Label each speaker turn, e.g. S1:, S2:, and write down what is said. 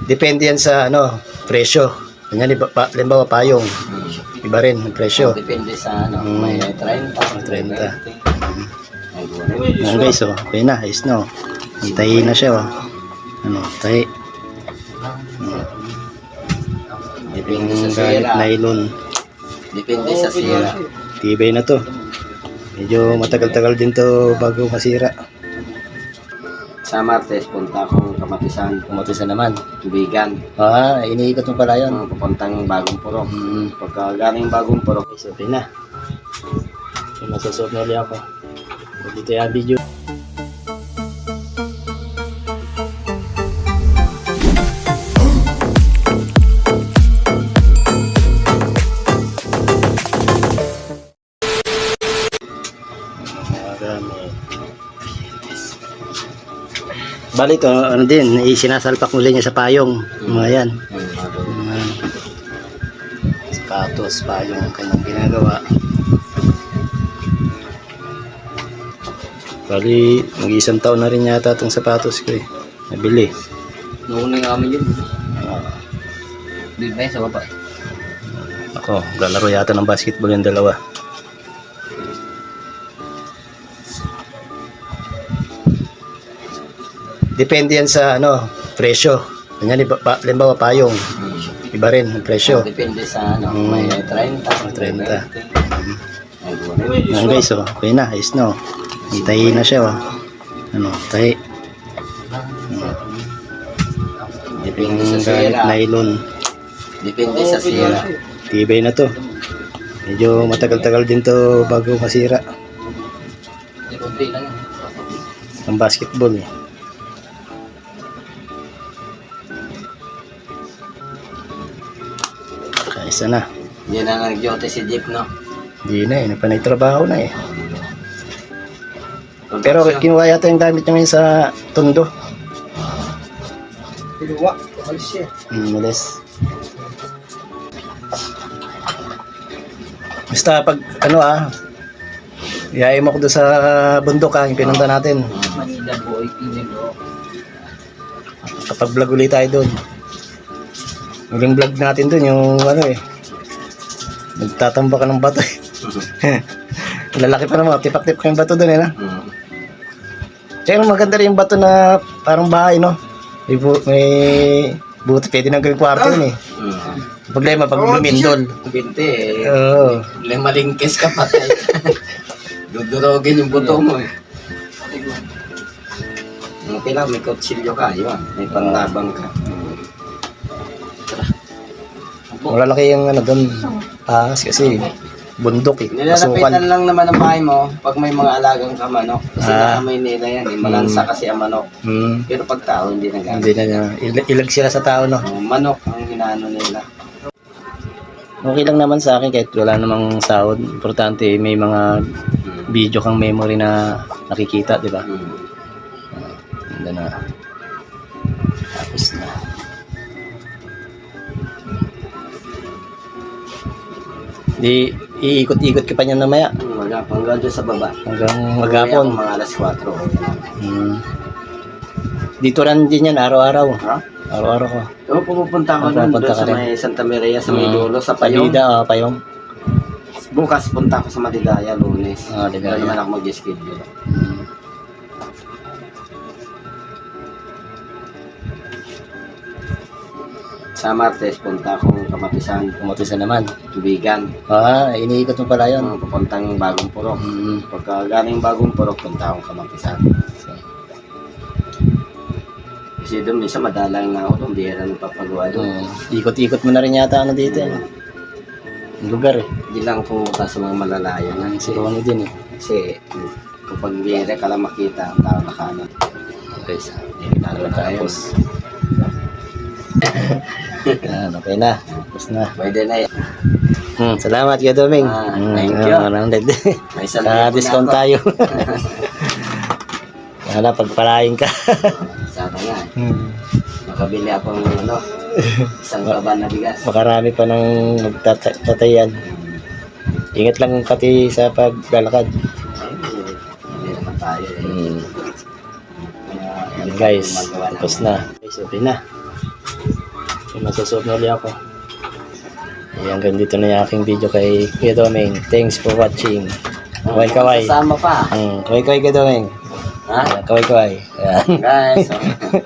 S1: Depende yan sa ano, presyo. Ganyan, halimbawa payong. Iba rin ang presyo.
S2: Depende sa ano, may 30.
S1: 30. Yan guys, oh. Okay na, ayos na, oh. Tahi na siya, oh. Ano, tahi.
S2: Depende sa
S1: Yung
S2: sira.
S1: nylon.
S2: Depende sa sira.
S1: Tibay na to. Medyo matagal-tagal din to bago masira.
S2: Sa Martes, punta akong Kamatisan.
S1: Kumatisan naman.
S2: Tubigan.
S1: Iniikot mo pala yun.
S2: Papuntang Bagong Purok. Pagka galing Bagong Purok,
S1: So, okay na. So, masasuot na ulit ako. Dito yung video. Bali ito, ano din, sinasalpak muli niya sa payong. Mga yan. Sapatos, payong ang kanyang ginagawa. Bali, mag-isang taon na rin yata itong sapatos ko eh. Nabili.
S2: Noon na namin yun. Di ba sa baba?
S1: Ako, lalaro yata ng basketball yung dalawa. Depende yan sa ano, presyo. Ganyan, halimbawa payong. Iba rin ang presyo.
S2: Depende sa ano, may 30.
S1: 30. Yan guys, oh. Okay na, ayos na, oh. Tahi na siya, oh. Ano, tahi.
S2: Depende sa
S1: Yung
S2: sira.
S1: nylon.
S2: Depende sa sira.
S1: Tibay na to. Medyo matagal-tagal din to bago masira.
S2: Kunti lang.
S1: Ang basketball eh. Isa na.
S2: Hindi na nag-duty si Jeep, no?
S1: Hindi na eh. Napanay trabaho na eh. Pero kinuha yata yung gamit niya ngayon sa Tondo.
S2: Kinuha. Alis siya.
S1: Malis. Basta pag ano iyayin mo ko doon sa bundok yung pinunta natin.
S2: Manila boy, Pinilo.
S1: Kapag vlog ulit tayo doon. Huling vlog natin doon yung ano eh. Nagtatamba ka ng bato eh. Lalaki pa naman, tipak-tip ka yung bato doon eh na. Kaya maganda rin yung bato na parang bahay no. May buti, pwede nang gawing kwarto yun eh. Problema pag lumindol.
S2: Binti eh.
S1: Oo.
S2: Malingkis ka pa. Dudurogin yung buto mo eh. Okay lang, may kutsilyo ka, yun. May panlabang ka.
S1: Malalaki yung ano doon. Kasi bundok eh.
S2: Nilalapitan lang naman ang bahay mo pag may mga alagang ka manok. Kasi nakamay nila yan eh. Malansa kasi ang manok. Pero pag tao, hindi na gamit.
S1: Hindi na niya. Ilag sila sa tao no.
S2: Manok ang hinaano nila.
S1: Okay lang naman sa akin kahit wala namang sahod. Importante may mga video kang memory na nakikita, di ba? Ganda na. Tapos na. Di iikot-ikot ka pa niyan namaya.
S2: Hanggang doon sa baba.
S1: Hanggang maghapon.
S2: Mga alas 4.
S1: Dito rin din yan araw-araw.
S2: Ha?
S1: Araw-araw ko.
S2: Oo, pupunta ko doon sa may Santa Maria, sa may dulo, sa Payong.
S1: Sa Payong.
S2: Bukas punta ako sa Maligaya, Lunes.
S1: Maligaya.
S2: Hindi naman ako mag-schedule. Sa Martes, punta akong Kamatisan.
S1: Kumatisan naman.
S2: Tubigan.
S1: Iniikot mo pala yun.
S2: Papuntang Bagong Purok. Pagka galing Bagong Purok, punta akong Kamatisan. Kasi doon, minsan madalang na ako doon. Bihira ng papagawa doon.
S1: Ikot-ikot mo na rin yata ano dito. Yung lugar eh.
S2: Hindi lang pumunta sa mga malalayo na.
S1: Siguro ano din eh.
S2: Kasi kapag bihira ka lang makita ang tao na kanan.
S1: Okay, so.
S2: Tapos,
S1: Yan, okay na. Tapos na.
S2: pwede na yan.
S1: Salamat Kuya Doming.
S2: Thank you. May isang
S1: Discount tayo. Sana pagpalain ka.
S2: Sana nga. Makabili akong isang kaban na bigas.
S1: Makarami pa ng magtatayan. Ingat lang pati sa paglalakad.
S2: Hindi naman tayo eh.
S1: Guys, tapos na. Guys, okay na. Magsusuot na ulit ako. Ayan, ganito na yung aking video kay Kuya Domeng. Thanks for watching. Kaway-kaway.
S2: Kasama pa.
S1: Kaway-kaway Kuya Domeng.
S2: Ha?
S1: Kaway-kaway. Ayan.
S2: Guys, okay.